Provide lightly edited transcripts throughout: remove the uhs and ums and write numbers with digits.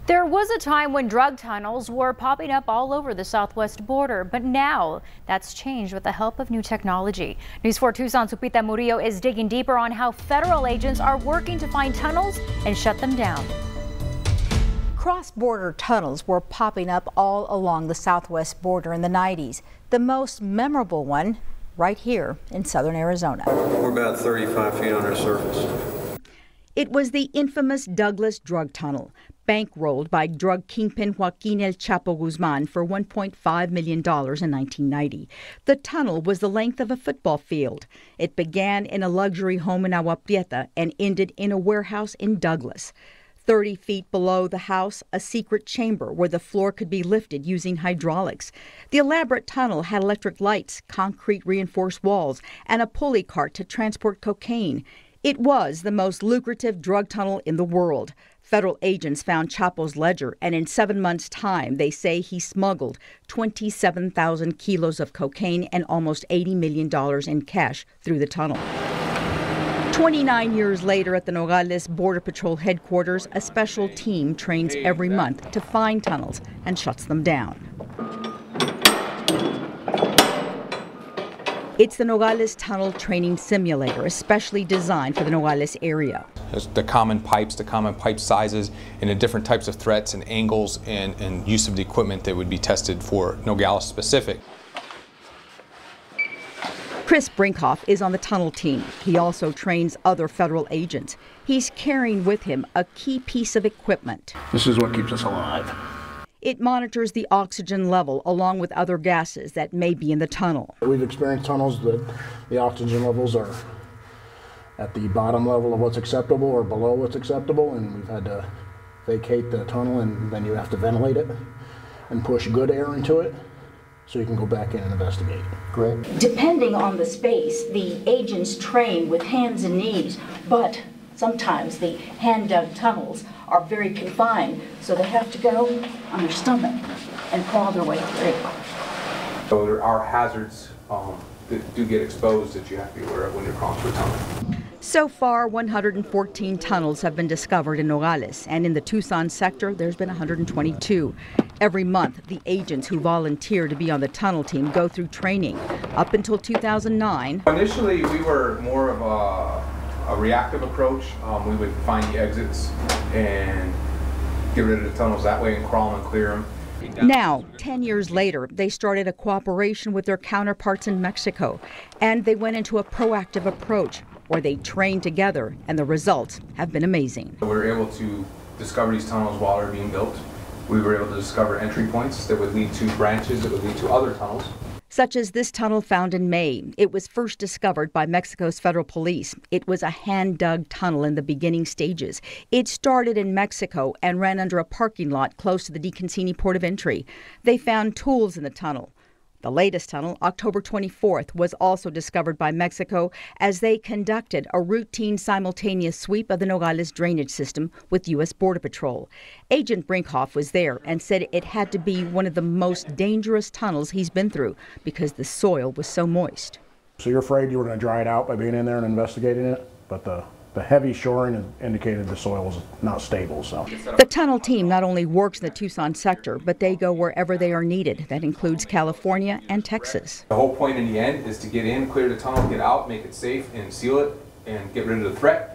There was a time when drug tunnels were popping up all over the southwest border, but now that's changed with the help of new technology. News 4 Tucson's Lupita Murillo is digging deeper on how federal agents are working to find tunnels and shut them down. Cross-border tunnels were popping up all along the southwest border in the 90s. The most memorable one right here in southern Arizona. We're about 35 feet under the surface. It was the infamous Douglas Drug Tunnel, bankrolled by drug kingpin Joaquin El Chapo Guzman for $1.5 million in 1990. The tunnel was the length of a football field. It began in a luxury home in Agua Prieta and ended in a warehouse in Douglas. 30 feet below the house, a secret chamber where the floor could be lifted using hydraulics. The elaborate tunnel had electric lights, concrete reinforced walls, and a pulley cart to transport cocaine. It was the most lucrative drug tunnel in the world. Federal agents found Chapo's ledger, and in 7 months' time, they say he smuggled 27,000 kilos of cocaine and almost $80 million in cash through the tunnel. 29 years later at the Nogales Border Patrol headquarters, a special team trains every month to find tunnels and shuts them down. It's the Nogales Tunnel Training Simulator, especially designed for the Nogales area. There's the common pipes, the common pipe sizes, and the different types of threats and angles and use of the equipment that would be tested for Nogales specific. Chris Brinkhoff is on the tunnel team. He also trains other federal agents. He's carrying with him a key piece of equipment. This is what keeps us alive. It monitors the oxygen level along with other gases that may be in the tunnel. We've experienced tunnels that the oxygen levels are at the bottom level of what's acceptable or below what's acceptable, and we've had to vacate the tunnel, and then you have to ventilate it and push good air into it so you can go back in and investigate. Great. Depending on the space, the agents train with hands and knees, but sometimes the hand-dug tunnels are very confined, so they have to go on their stomach and crawl their way through. So there are hazards that do get exposed that you have to be aware of when you're crawling through a tunnel. So far, 114 tunnels have been discovered in Nogales, and in the Tucson sector, there's been 122. Every month, the agents who volunteer to be on the tunnel team go through training. Up until 2009. Initially, we were more of a reactive approach. We would find the exits and get rid of the tunnels that way and crawl them and clear them. Now, 10 years later, they started a cooperation with their counterparts in Mexico, and they went into a proactive approach where they trained together, and the results have been amazing. We were able to discover these tunnels while they were being built. We were able to discover entry points that would lead to branches that would lead to other tunnels. Such as this tunnel found in May. It was first discovered by Mexico's federal police. It was a hand-dug tunnel in the beginning stages. It started in Mexico and ran under a parking lot close to the DeConcini port of entry. They found tools in the tunnel. The latest tunnel, October 24th, was also discovered by Mexico as they conducted a routine simultaneous sweep of the Nogales drainage system with U.S. Border Patrol. Agent Brinkhoff was there and said it had to be one of the most dangerous tunnels he's been through because the soil was so moist. So you're afraid you were going to dry it out by being in there and investigating it, but the heavy shoring indicated the soil was not stable. So the tunnel team not only works in the Tucson sector, but they go wherever they are needed. That includes California and Texas. The whole point in the end is to get in, clear the tunnel, get out, make it safe, and seal it, and get rid of the threat.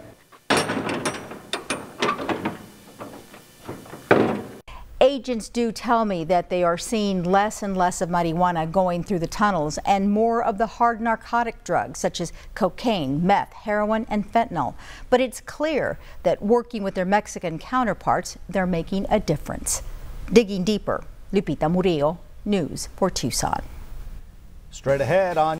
Agents do tell me that they are seeing less and less of marijuana going through the tunnels and more of the hard narcotic drugs such as cocaine, meth, heroin, and fentanyl. But it's clear that working with their Mexican counterparts, they're making a difference. Digging deeper, Lupita Murillo, News 4 Tucson. Straight ahead on